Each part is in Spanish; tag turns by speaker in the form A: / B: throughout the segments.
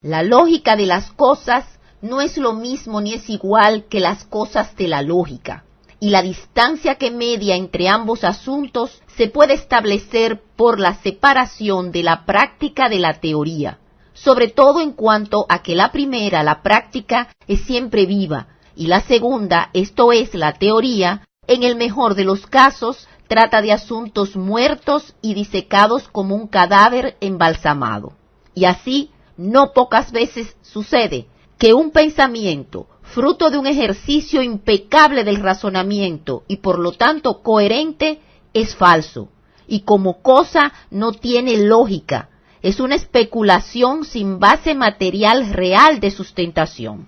A: La lógica de las cosas no es lo mismo ni es igual que las cosas de la lógica, y la distancia que media entre ambos asuntos se puede establecer por la separación de la práctica de la teoría, sobre todo en cuanto a que la primera, la práctica, es siempre viva, y la segunda, esto es, la teoría, en el mejor de los casos, trata de asuntos muertos y disecados como un cadáver embalsamado. Y así, no pocas veces sucede que un pensamiento, fruto de un ejercicio impecable del razonamiento y por lo tanto coherente, es falso, y como cosa no tiene lógica, es una especulación sin base material real de sustentación.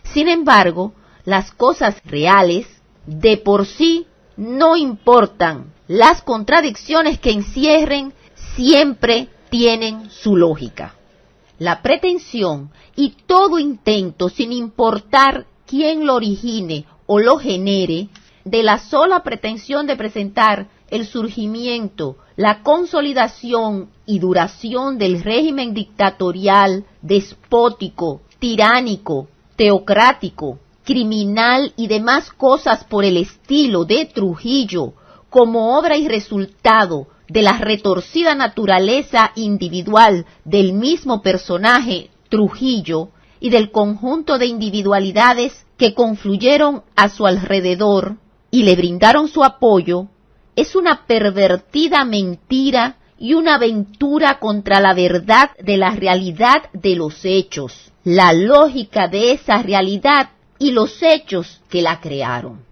A: Sin embargo, las cosas reales, de por sí, no importan. Las contradicciones que encierren siempre tienen su lógica. La pretensión y todo intento, sin importar quién lo origine o lo genere, de la sola pretensión de presentar el surgimiento, la consolidación y duración del régimen dictatorial, despótico, tiránico, teocrático, criminal y demás cosas por el estilo de Trujillo, como obra y resultado de la retorcida naturaleza individual del mismo personaje Trujillo y del conjunto de individualidades que confluyeron a su alrededor y le brindaron su apoyo, es una pervertida mentira y una aventura contra la verdad de la realidad de los hechos, la lógica de esa realidad y los hechos que la crearon.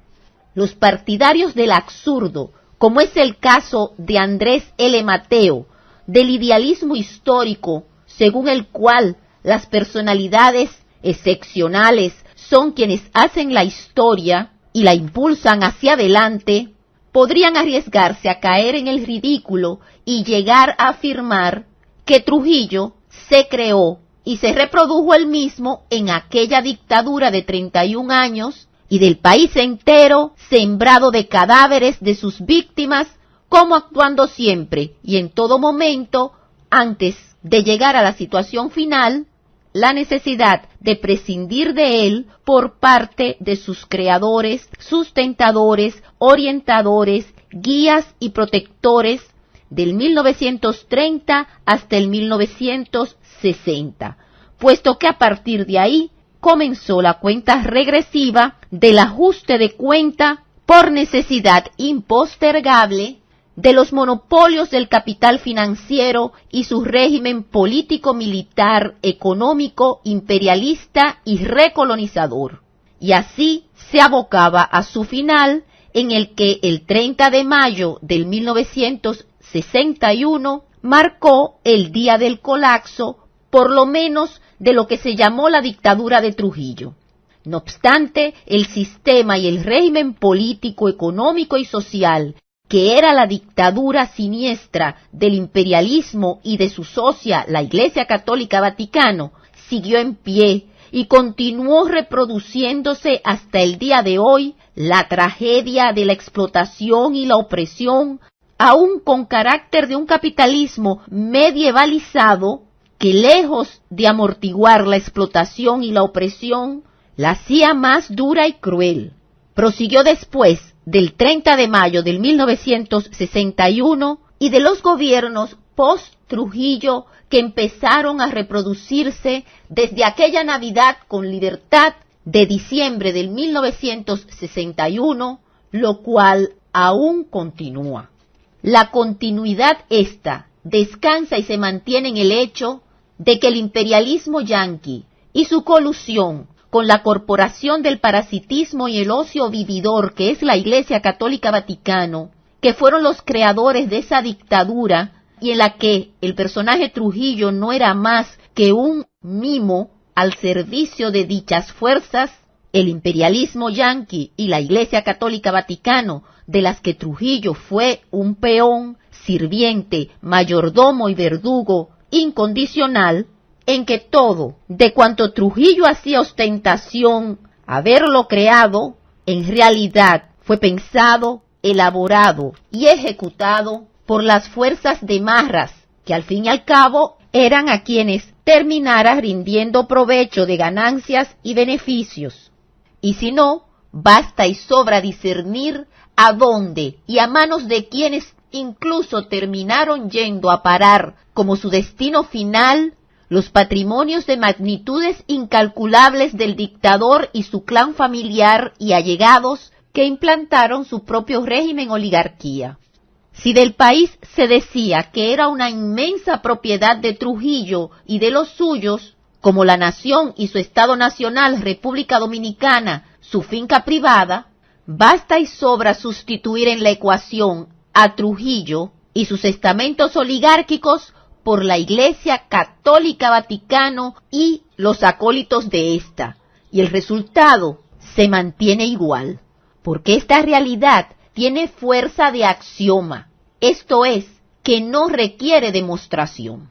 A: Los partidarios del absurdo, como es el caso de Andrés L. Mateo, del idealismo histórico, según el cual las personalidades excepcionales son quienes hacen la historia y la impulsan hacia adelante, podrían arriesgarse a caer en el ridículo y llegar a afirmar que Trujillo se creó y se reprodujo él mismo en aquella dictadura de 31 años y del país entero sembrado de cadáveres de sus víctimas, como actuando siempre y en todo momento, antes de llegar a la situación final, la necesidad de prescindir de él por parte de sus creadores, sustentadores, orientadores, guías y protectores del 1930 hasta el 1960, puesto que a partir de ahí comenzó la cuenta regresiva del ajuste de cuenta por necesidad impostergable de los monopolios del capital financiero y su régimen político-militar, económico, imperialista y recolonizador. Y así se abocaba a su final, en el que el 30 de mayo del 1961 marcó el día del colapso, por lo menos de lo que se llamó la dictadura de Trujillo. No obstante, el sistema y el régimen político, económico y social, que era la dictadura siniestra del imperialismo y de su socia, la Iglesia Católica Vaticano, siguió en pie y continuó reproduciéndose hasta el día de hoy la tragedia de la explotación y la opresión, aún con carácter de un capitalismo medievalizado que, lejos de amortiguar la explotación y la opresión, la hacía más dura y cruel. Prosiguió después del 30 de mayo del 1961 y de los gobiernos post-Trujillo que empezaron a reproducirse desde aquella Navidad con libertad de diciembre del 1961, lo cual aún continúa. La continuidad esta descansa y se mantiene en el hecho de que el imperialismo yanqui y su colusión con la corporación del parasitismo y el ocio vividor que es la Iglesia Católica Vaticano, que fueron los creadores de esa dictadura y en la que el personaje Trujillo no era más que un mimo al servicio de dichas fuerzas, el imperialismo yanqui y la Iglesia Católica Vaticano, de las que Trujillo fue un peón, sirviente, mayordomo y verdugo incondicional, en que todo, de cuanto Trujillo hacía ostentación haberlo creado, en realidad fue pensado, elaborado y ejecutado por las fuerzas de Marras, que al fin y al cabo eran a quienes terminara rindiendo provecho de ganancias y beneficios. Y si no, basta y sobra discernir a dónde y a manos de quienes incluso terminaron yendo a parar como su destino final los patrimonios de magnitudes incalculables del dictador y su clan familiar y allegados que implantaron su propio régimen oligarquía. Si del país se decía que era una inmensa propiedad de Trujillo y de los suyos, como la nación y su Estado Nacional, República Dominicana, su finca privada, basta y sobra sustituir en la ecuación a Trujillo y sus estamentos oligárquicos por la Iglesia Católica Vaticano y los acólitos de ésta, y el resultado se mantiene igual, porque esta realidad tiene fuerza de axioma, esto es, que no requiere demostración.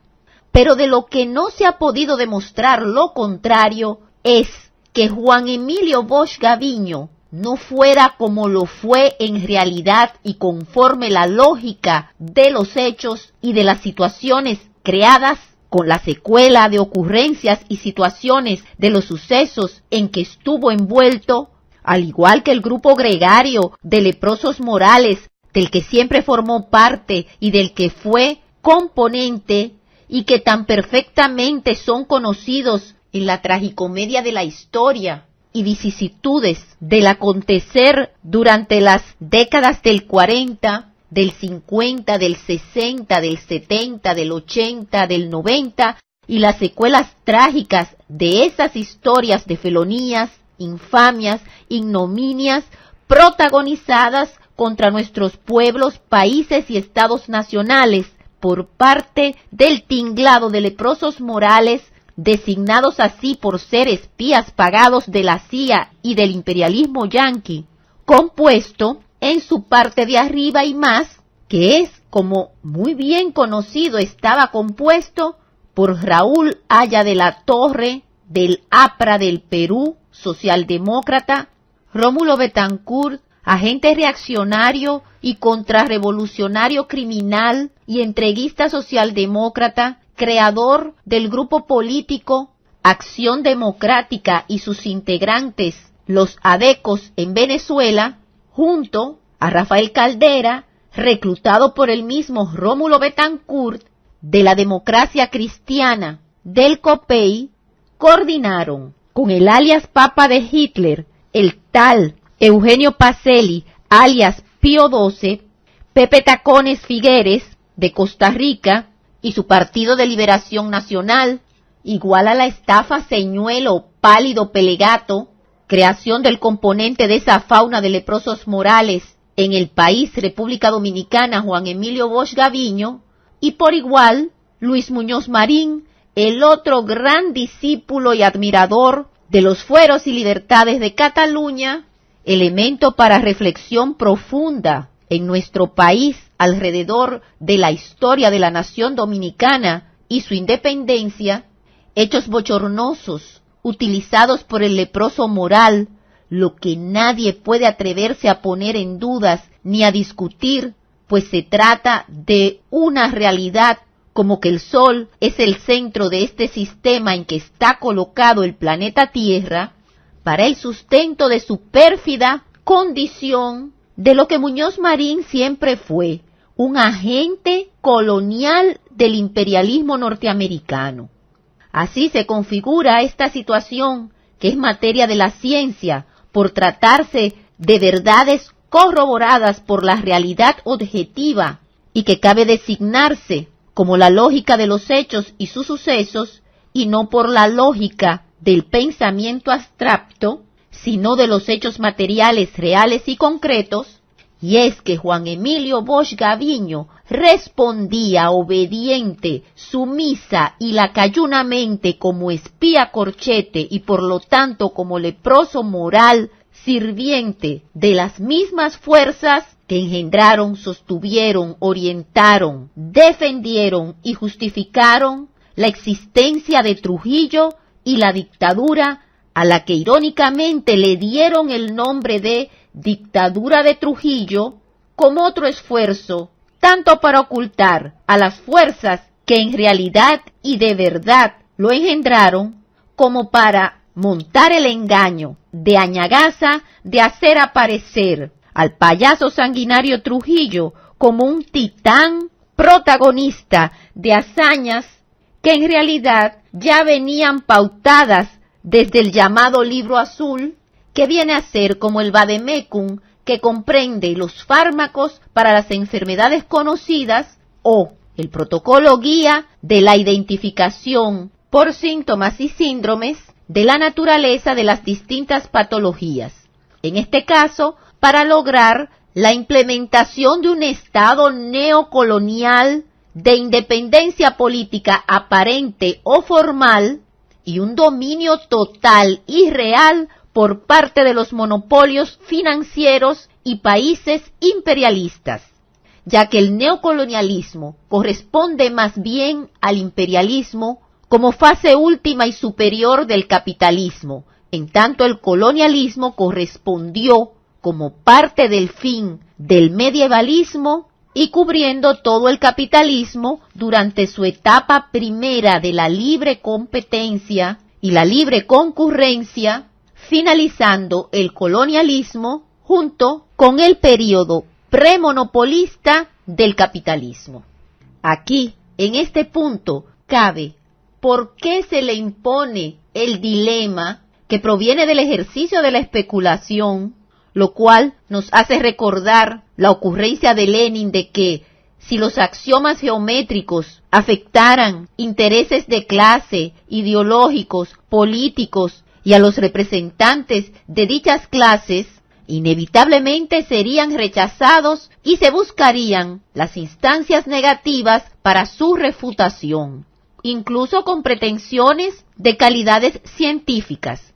A: Pero de lo que no se ha podido demostrar lo contrario es que Juan Emilio Bosch Gaviño no fuera como lo fue en realidad y conforme la lógica de los hechos y de las situaciones creadas con la secuela de ocurrencias y situaciones de los sucesos en que estuvo envuelto, al igual que el grupo gregario de leprosos morales del que siempre formó parte y del que fue componente y que tan perfectamente son conocidos en la tragicomedia de la historia y vicisitudes del acontecer durante las décadas del 40, del 50, del 60, del 70, del 80, del 90 y las secuelas trágicas de esas historias de felonías, infamias, ignominias protagonizadas contra nuestros pueblos, países y estados nacionales por parte del tinglado de leprosos morales, designados así por ser espías pagados de la CIA y del imperialismo yanqui, compuesto en su parte de arriba y más, que es, como muy bien conocido, estaba compuesto por Raúl Haya de la Torre, del APRA del Perú, socialdemócrata, Rómulo Betancourt, agente reaccionario y contrarrevolucionario criminal y entreguista socialdemócrata, creador del grupo político Acción Democrática y sus integrantes, los ADECOS en Venezuela, junto a Rafael Caldera, reclutado por el mismo Rómulo Betancourt, de la Democracia Cristiana del COPEI, coordinaron con el alias Papa de Hitler, el tal Eugenio Pacelli, alias Pío XII, Pepe Tacones Figueres, de Costa Rica, y su Partido de Liberación Nacional, igual a la estafa Señuelo Pálido Pelegato, creación del componente de esa fauna de leprosos morales en el país República Dominicana Juan Emilio Bosch Gaviño, y por igual Luis Muñoz Marín, el otro gran discípulo y admirador de los fueros y libertades de Cataluña, elemento para reflexión profunda en nuestro país alrededor de la historia de la nación dominicana y su independencia, hechos bochornosos utilizados por el leproso moral, lo que nadie puede atreverse a poner en dudas ni a discutir, pues se trata de una realidad como que el Sol es el centro de este sistema en que está colocado el planeta Tierra, para el sustento de su pérfida condición de lo que Muñoz Marín siempre fue, un agente colonial del imperialismo norteamericano. Así se configura esta situación, que es materia de la ciencia, por tratarse de verdades corroboradas por la realidad objetiva y que cabe designarse como la lógica de los hechos y sus sucesos, y no por la lógica del pensamiento abstracto, sino de los hechos materiales reales y concretos, y es que Juan Emilio Bosch Gaviño respondía obediente, sumisa y lacayunamente como espía corchete y por lo tanto como leproso moral, sirviente de las mismas fuerzas que engendraron, sostuvieron, orientaron, defendieron y justificaron la existencia de Trujillo y la dictadura a la que irónicamente le dieron el nombre de dictadura de Trujillo, como otro esfuerzo, tanto para ocultar a las fuerzas que en realidad y de verdad lo engendraron como para montar el engaño de Añagaza de hacer aparecer al payaso sanguinario Trujillo como un titán protagonista de hazañas que en realidad ya venían pautadas desde el llamado Libro Azul, que viene a ser como el vademecum, que comprende los fármacos para las enfermedades conocidas, o el protocolo guía de la identificación por síntomas y síndromes de la naturaleza de las distintas patologías. En este caso, para lograr la implementación de un Estado neocolonial de independencia política aparente o formal y un dominio total y real por parte de los monopolios financieros y países imperialistas, ya que el neocolonialismo corresponde más bien al imperialismo como fase última y superior del capitalismo, en tanto el colonialismo correspondió como parte del fin del medievalismo y cubriendo todo el capitalismo durante su etapa primera de la libre competencia y la libre concurrencia, finalizando el colonialismo junto con el periodo premonopolista del capitalismo. Aquí, en este punto, cabe por qué se le impone el dilema que proviene del ejercicio de la especulación, lo cual nos hace recordar la ocurrencia de Lenin de que si los axiomas geométricos afectaran intereses de clase, ideológicos, políticos y a los representantes de dichas clases, inevitablemente serían rechazados y se buscarían las instancias negativas para su refutación, incluso con pretensiones de calidades científicas.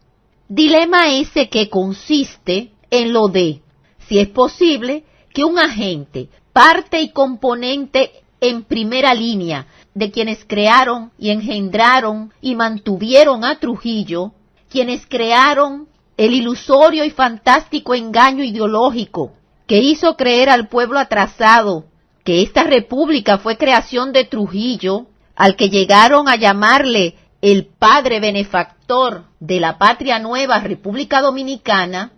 A: Dilema ese que consiste en lo de, si es posible, que un agente, parte y componente en primera línea de quienes crearon y engendraron y mantuvieron a Trujillo, quienes crearon el ilusorio y fantástico engaño ideológico que hizo creer al pueblo atrasado que esta república fue creación de Trujillo, al que llegaron a llamarle el padre benefactor de la patria nueva República Dominicana,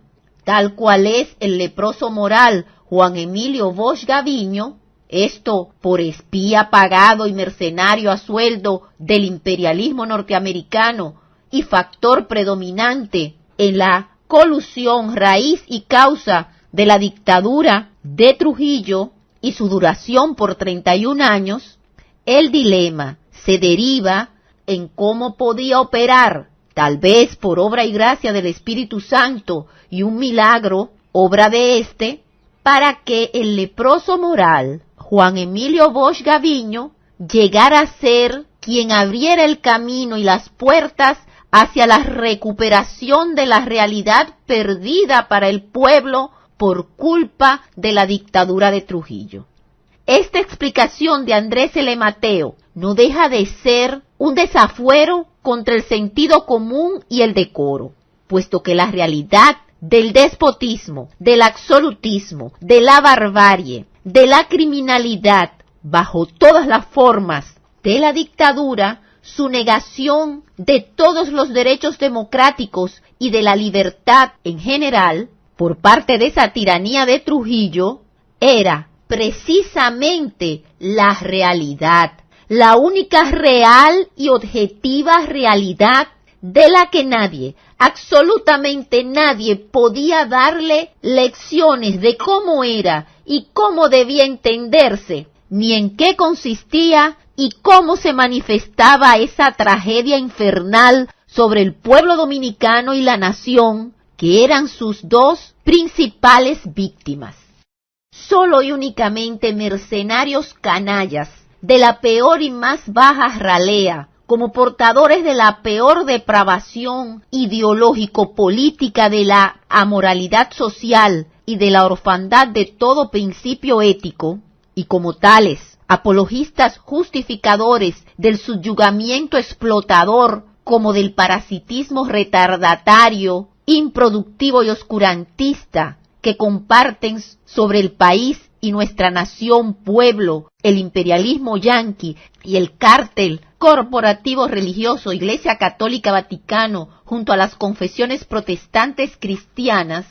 A: tal cual es el leproso moral Juan Emilio Bosch Gaviño, esto por espía pagado y mercenario a sueldo del imperialismo norteamericano y factor predominante en la colusión, raíz y causa de la dictadura de Trujillo y su duración por 31 años, el dilema se deriva en cómo podía operar, tal vez por obra y gracia del Espíritu Santo y un milagro, obra de éste, para que el leproso moral, Juan Emilio Bosch Gaviño, llegara a ser quien abriera el camino y las puertas hacia la recuperación de la realidad perdida para el pueblo por culpa de la dictadura de Trujillo. Esta explicación de Andrés L. Mateo no deja de ser un desafuero contra el sentido común y el decoro, puesto que la realidad del despotismo, del absolutismo, de la barbarie, de la criminalidad, bajo todas las formas de la dictadura, su negación de todos los derechos democráticos y de la libertad en general, por parte de esa tiranía de Trujillo, era precisamente la realidad, la única real y objetiva realidad de la que nadie, absolutamente nadie, podía darle lecciones de cómo era y cómo debía entenderse, ni en qué consistía y cómo se manifestaba esa tragedia infernal sobre el pueblo dominicano y la nación, que eran sus dos principales víctimas. Solo y únicamente mercenarios canallas de la peor y más baja ralea, como portadores de la peor depravación ideológico-política, de la amoralidad social y de la orfandad de todo principio ético, y como tales, apologistas justificadores del subyugamiento explotador como del parasitismo retardatario, improductivo y oscurantista que comparten sobre el país y nuestra nación, pueblo, el imperialismo yanqui y el cártel corporativo religioso Iglesia Católica Vaticano junto a las confesiones protestantes cristianas,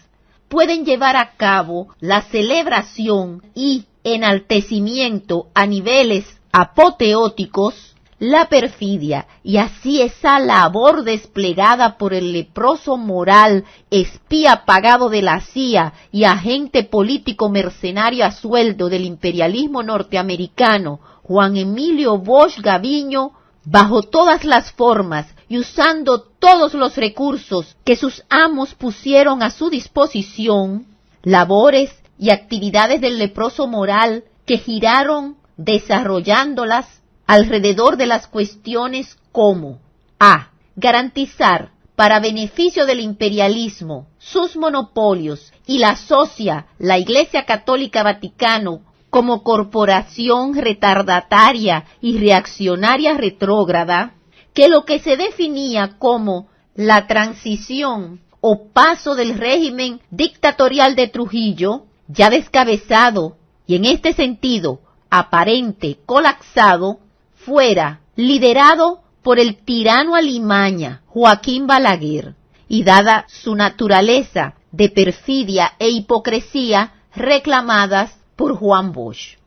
A: pueden llevar a cabo la celebración y enaltecimiento a niveles apoteóticos la perfidia, y así esa labor desplegada por el leproso moral, espía pagado de la CIA y agente político mercenario a sueldo del imperialismo norteamericano, Juan Emilio Bosch Gaviño, bajo todas las formas y usando todos los recursos que sus amos pusieron a su disposición, labores y actividades del leproso moral que giraron desarrollándolas alrededor de las cuestiones como a. Garantizar, para beneficio del imperialismo, sus monopolios y la asocia la Iglesia Católica Vaticano como corporación retardataria y reaccionaria retrógrada, que lo que se definía como la transición o paso del régimen dictatorial de Trujillo, ya descabezado y en este sentido aparente colapsado, fuera liderado por el tirano alimaña Joaquín Balaguer, y dada su naturaleza de perfidia e hipocresía reclamadas por Juan Bosch.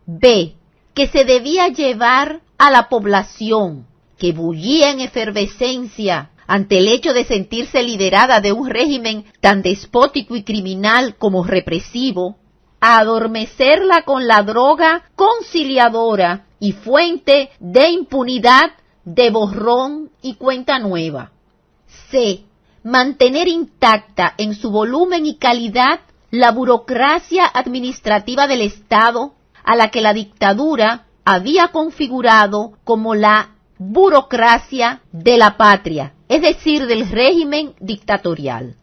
A: B. Que se debía llevar a la población, que bullía en efervescencia ante el hecho de sentirse liderada de un régimen tan despótico y criminal como represivo, a adormecerla con la droga conciliadora y fuente de impunidad, de borrón y cuenta nueva. C. Mantener intacta en su volumen y calidad la burocracia administrativa del Estado, a la que la dictadura había configurado como la burocracia de la patria, es decir, del régimen dictatorial.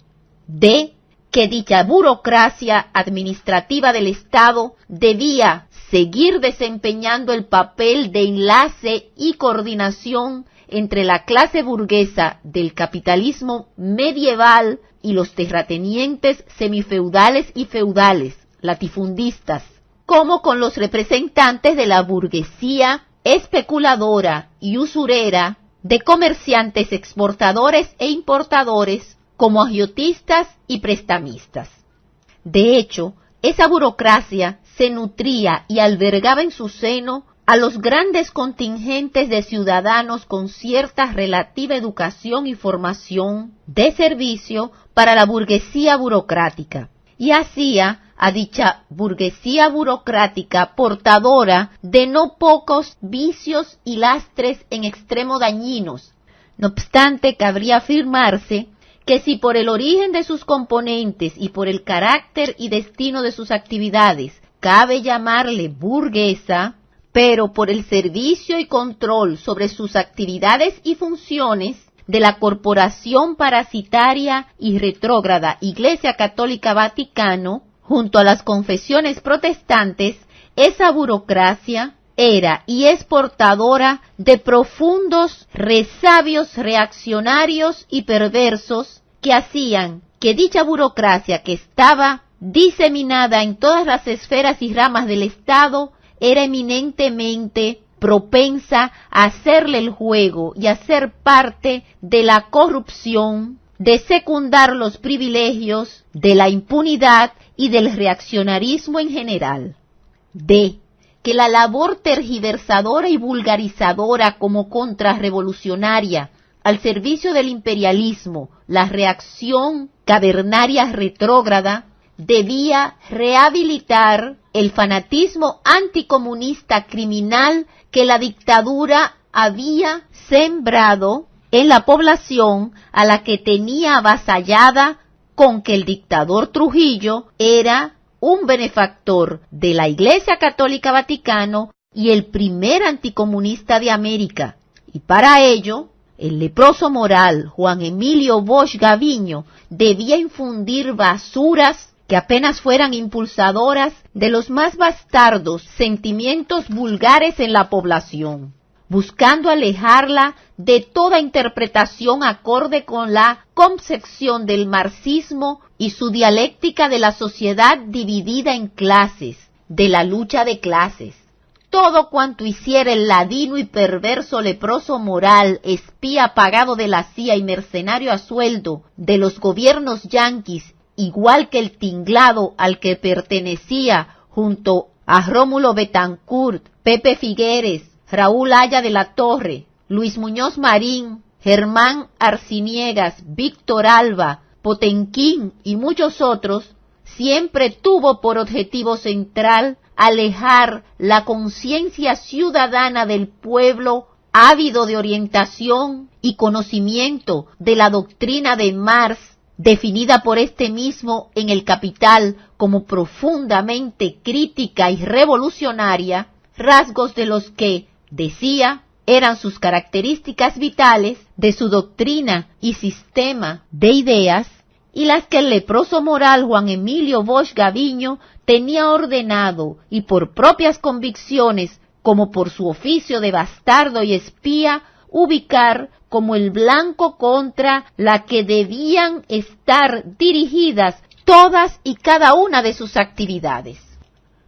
A: D. Que dicha burocracia administrativa del Estado debía seguir desempeñando el papel de enlace y coordinación entre la clase burguesa del capitalismo medieval y los terratenientes semifeudales y feudales, latifundistas, como con los representantes de la burguesía especuladora y usurera, de comerciantes exportadores e importadores, como agiotistas y prestamistas. De hecho, esa burocracia se nutría y albergaba en su seno a los grandes contingentes de ciudadanos con cierta relativa educación y formación de servicio para la burguesía burocrática, y hacía a dicha burguesía burocrática portadora de no pocos vicios y lastres en extremo dañinos. No obstante, cabría afirmarse que si por el origen de sus componentes y por el carácter y destino de sus actividades cabe llamarle burguesa, pero por el servicio y control sobre sus actividades y funciones de la corporación parasitaria y retrógrada Iglesia Católica Vaticano, junto a las confesiones protestantes, esa burocracia era y es portadora de profundos resabios reaccionarios y perversos que hacían que dicha burocracia, que estaba diseminada en todas las esferas y ramas del Estado, era eminentemente propensa a hacerle el juego y a ser parte de la corrupción, de secundar los privilegios, de la impunidad y del reaccionarismo en general. D. Que la labor tergiversadora y vulgarizadora como contrarrevolucionaria al servicio del imperialismo, la reacción cavernaria retrógrada, debía rehabilitar el fanatismo anticomunista criminal que la dictadura había sembrado en la población, a la que tenía avasallada con que el dictador Trujillo era un benefactor de la Iglesia Católica Vaticano y el primer anticomunista de América. Y para ello, el leproso moral Juan Emilio Bosch Gaviño debía infundir basuras que apenas fueran impulsadoras de los más bastardos sentimientos vulgares en la población. buscando alejarla de toda interpretación acorde con la concepción del marxismo y su dialéctica de la sociedad dividida en clases, de la lucha de clases. Todo cuanto hiciera el ladino y perverso leproso moral, espía pagado de la CIA y mercenario a sueldo de los gobiernos yanquis, igual que el tinglado al que pertenecía junto a Rómulo Betancourt, Pepe Figueres, Raúl Haya de la Torre, Luis Muñoz Marín, Germán Arciniegas, Víctor Alba, Potenquín y muchos otros, siempre tuvo por objetivo central alejar la conciencia ciudadana del pueblo ávido de orientación y conocimiento de la doctrina de Marx, definida por este mismo en El Capital como profundamente crítica y revolucionaria, rasgos de los que, decía, eran sus características vitales de su doctrina y sistema de ideas, y las que el leproso moral Juan Emilio Bosch Gaviño tenía ordenado, y por propias convicciones, como por su oficio de bastardo y espía, ubicar como el blanco contra la que debían estar dirigidas todas y cada una de sus actividades.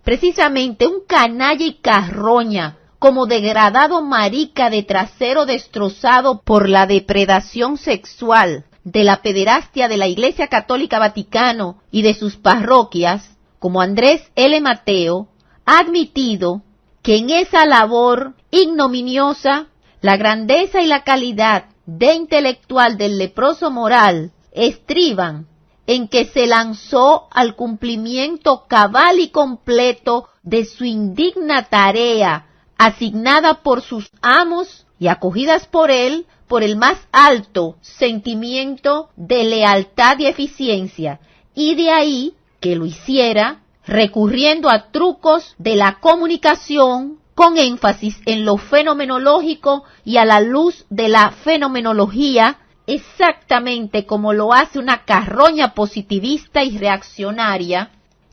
A: Precisamente un canalla y carroña, como degradado marica de trasero destrozado por la depredación sexual de la pederastia de la Iglesia Católica Vaticano y de sus parroquias, como Andrés L. Mateo, ha admitido que en esa labor ignominiosa la grandeza y la calidad de intelectual del leproso moral estriban en que se lanzó al cumplimiento cabal y completo de su indigna tarea, asignada por sus amos y acogidas por él por el más alto sentimiento de lealtad y eficiencia, y de ahí que lo hiciera recurriendo a trucos de la comunicación con énfasis en lo fenomenológico y a la luz de la fenomenología, exactamente como lo hace una carroña positivista y reaccionaria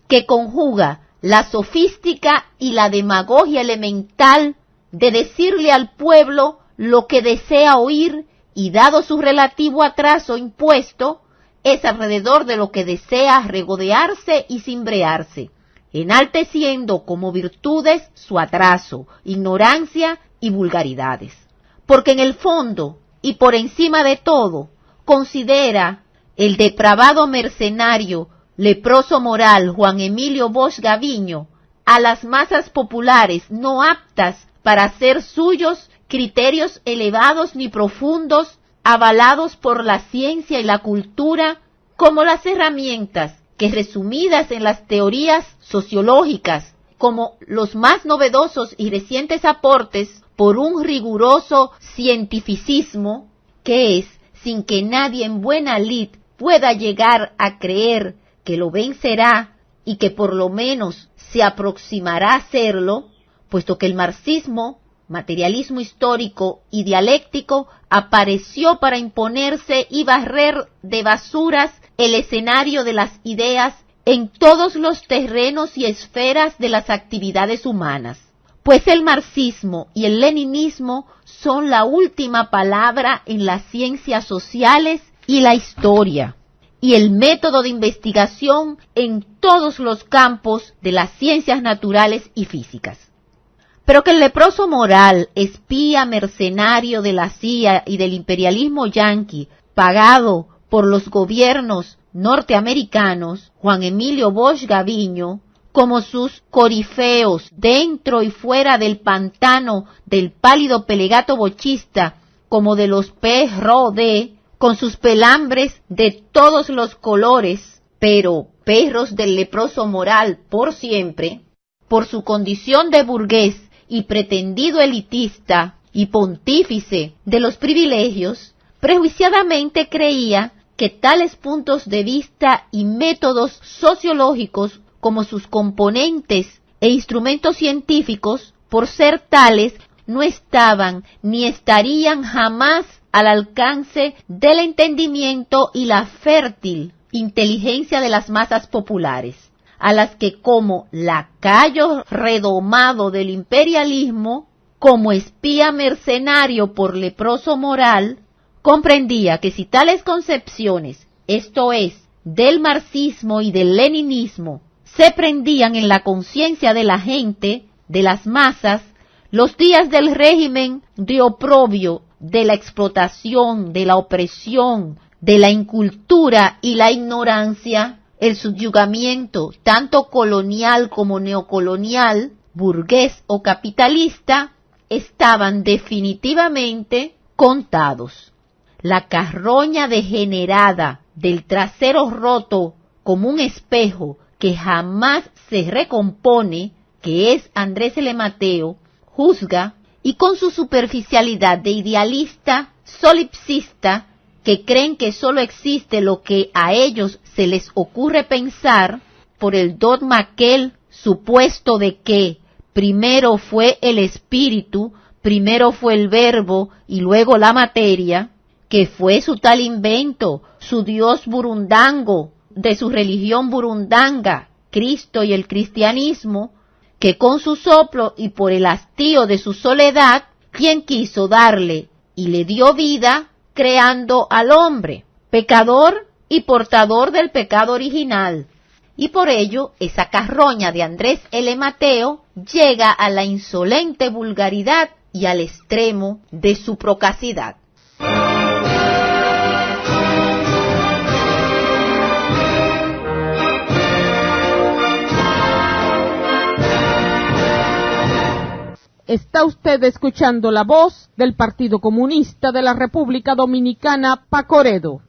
A: que conjuga la sofística y la demagogia elemental de decirle al pueblo lo que desea oír y, dado su relativo atraso impuesto, es alrededor de lo que desea regodearse y cimbrearse, enalteciendo como virtudes su atraso, ignorancia y vulgaridades. Porque en el fondo y por encima de todo, considera el depravado mercenario leproso moral Juan Emilio Bosch Gaviño a las masas populares no aptas para hacer suyos criterios elevados ni profundos, avalados por la ciencia y la cultura, como las herramientas que, resumidas en las teorías sociológicas, como los más novedosos y recientes aportes por un riguroso cientificismo, que es, sin que nadie en buena lid pueda llegar a creer que lo vencerá y que por lo menos se aproximará a hacerlo, puesto que el marxismo, materialismo histórico y dialéctico, apareció para imponerse y barrer de basuras el escenario de las ideas en todos los terrenos y esferas de las actividades humanas. Pues el marxismo y el leninismo son la última palabra en las ciencias sociales y la historia, y el método de investigación en todos los campos de las ciencias naturales y físicas. Pero que el leproso moral, espía mercenario de la CIA y del imperialismo yanqui, pagado por los gobiernos norteamericanos, Juan Emilio Bosch Gaviño, como sus corifeos dentro y fuera del pantano del pálido pelegato bochista, como de los PROD, con sus pelambres de todos los colores, pero perros del leproso moral por siempre, por su condición de burgués y pretendido elitista y pontífice de los privilegios, prejuiciadamente creía que tales puntos de vista y métodos sociológicos como sus componentes e instrumentos científicos, por ser tales, no estaban ni estarían jamás al alcance del entendimiento y la fértil inteligencia de las masas populares, a las que como lacayo redomado del imperialismo como espía mercenario por leproso moral, comprendía que si tales concepciones, esto es, del marxismo y del leninismo, se prendían en la conciencia de la gente, de las masas, los días del régimen de oprobio, de la explotación, de la opresión, de la incultura y la ignorancia, el subyugamiento, tanto colonial como neocolonial, burgués o capitalista, estaban definitivamente contados. La carroña degenerada del trasero roto como un espejo que jamás se recompone, que es Andrés L. Mateo, juzga, y con su superficialidad de idealista, solipsista, que creen que solo existe lo que a ellos se les ocurre pensar, por el dogma aquel supuesto de que primero fue el espíritu, primero fue el verbo y luego la materia, que fue su tal invento, su dios burundango, de su religión burundanga, Cristo y el cristianismo, que con su soplo y por el hastío de su soledad, quien quiso darle y le dio vida, creando al hombre, pecador y portador del pecado original. Y por ello, esa carroña de Andrés L. Mateo llega a la insolente vulgaridad y al extremo de su procacidad.
B: Está usted escuchando la voz del Partido Comunista de la República Dominicana, Pacoredo.